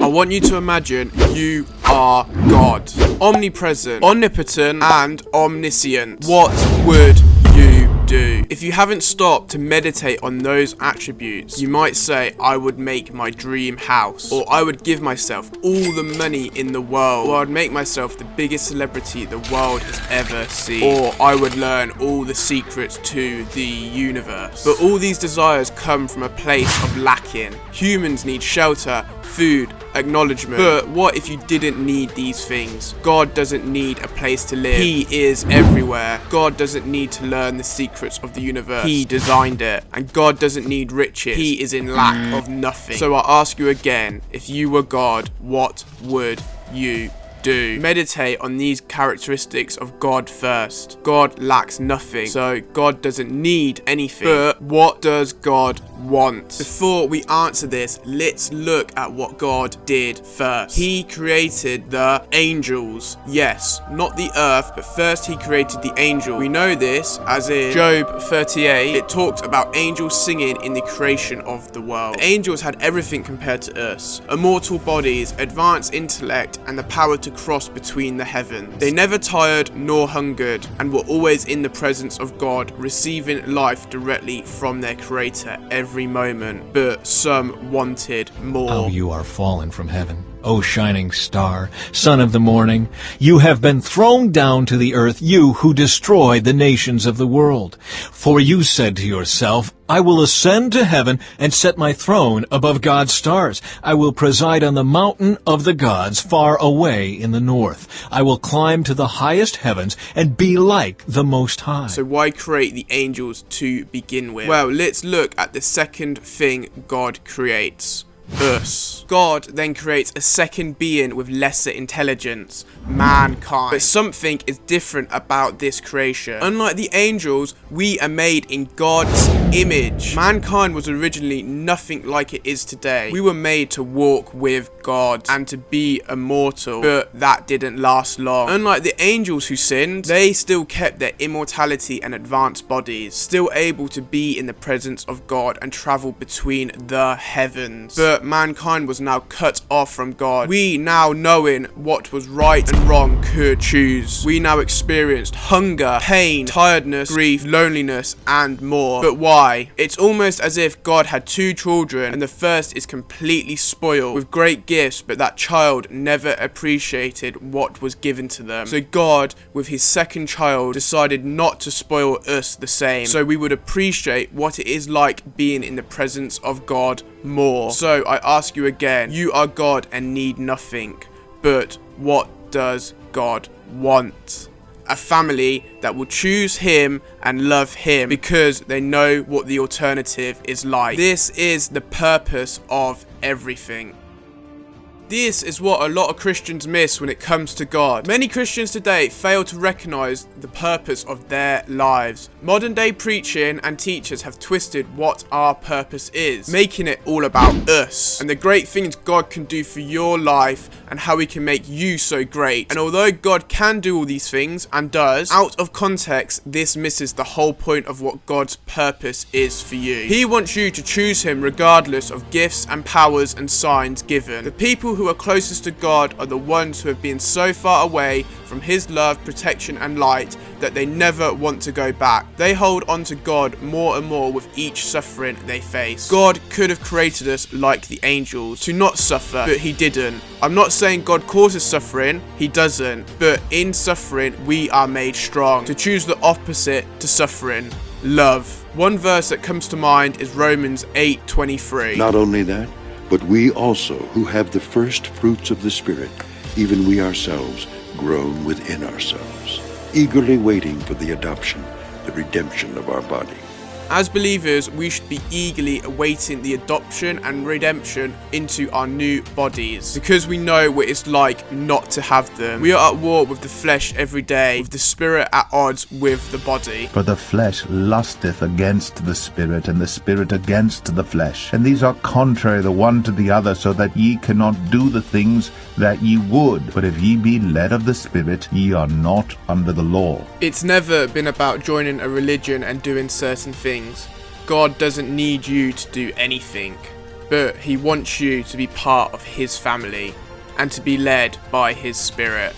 I want you to imagine you are God. Omnipresent, omnipotent, and omniscient. What would you do? If you haven't stopped to meditate on those attributes, you might say, I would make my dream house, or I would give myself all the money in the world, or I'd make myself the biggest celebrity the world has ever seen, or I would learn all the secrets to the universe. But all these desires come from a place of lacking. Humans need shelter, food, acknowledgement. But what if you didn't need these things? God doesn't need a place to live. He is everywhere. God doesn't need to learn the secrets of the universe. He designed it. And God doesn't need riches. He is in lack of nothing. So I ask you again, if you were God, what would you do? Meditate on these characteristics of God first. God lacks nothing, so God doesn't need anything. But what does God want? Before we answer this, let's look at what God did first. He created the angels. Yes, not the earth, but first he created the angel. We know this as in Job 38. It talks about angels singing in the creation of the world. The angels had everything compared to us. Immortal bodies, advanced intellect, and the power to cross between the heavens. They never tired nor hungered, and were always in the presence of God, receiving life directly from their creator every moment. But some wanted more. How you are fallen from heaven, O shining star, son of the morning! You have been thrown down to the earth, you who destroy the nations of the world. For you said to yourself, I will ascend to heaven and set my throne above God's stars. I will preside on the mountain of the gods far away in the north. I will climb to the highest heavens and be like the Most High. So why create the angels to begin with? Well, let's look at the second thing God creates. Us. God then creates a second being with lesser intelligence, mankind. But something is different about this creation. Unlike the angels, we are made in God's image. Mankind was originally nothing like it is today. We were made to walk with God and to be immortal, but that didn't last long. Unlike the angels who sinned, they still kept their immortality and advanced bodies, still able to be in the presence of God and travel between the heavens. But mankind was now cut off from God. We, now knowing what was right and wrong, could choose. We now experienced hunger, pain, tiredness, grief, loneliness, and more. But why? It's almost as if God had two children, and the first is completely spoiled with great gifts, but that child never appreciated what was given to them. So God, with his second child, decided not to spoil us the same, so we would appreciate what it is like being in the presence of God more. So I ask you again, you are God and need nothing, but what does God want? A family that will choose him and love him because they know what the alternative is like. This is the purpose of everything. This is what a lot of Christians miss when it comes to God. Many Christians today fail to recognize the purpose of their lives. Modern day preaching and teachers have twisted what our purpose is, making it all about us and the great things God can do for your life and how he can make you so great. And although God can do all these things and does, out of context, this misses the whole point of what God's purpose is for you. He wants you to choose him regardless of gifts and powers and signs given. The people who are closest to God are the ones who have been so far away from his love, protection, and light that they never want to go back. They hold on to God more and more with each suffering they face. God could have created us like the angels to not suffer, but he didn't. I'm not saying God causes suffering, he doesn't, but in suffering we are made strong. To choose the opposite to suffering, love. One verse that comes to mind is Romans 8:23. Not only that, but we also, who have the first fruits of the Spirit, even we ourselves, groan within ourselves, eagerly waiting for the adoption, the redemption of our body. As believers, we should be eagerly awaiting the adoption and redemption into our new bodies, because we know what it's like not to have them. We are at war with the flesh every day, with the spirit at odds with the body. For the flesh lusteth against the Spirit, and the Spirit against the flesh. And these are contrary the one to the other, so that ye cannot do the things that ye would. But if ye be led of the Spirit, ye are not under the law. It's never been about joining a religion and doing certain things. God doesn't need you to do anything. but he wants you to be part of his family and to be led by his Spirit.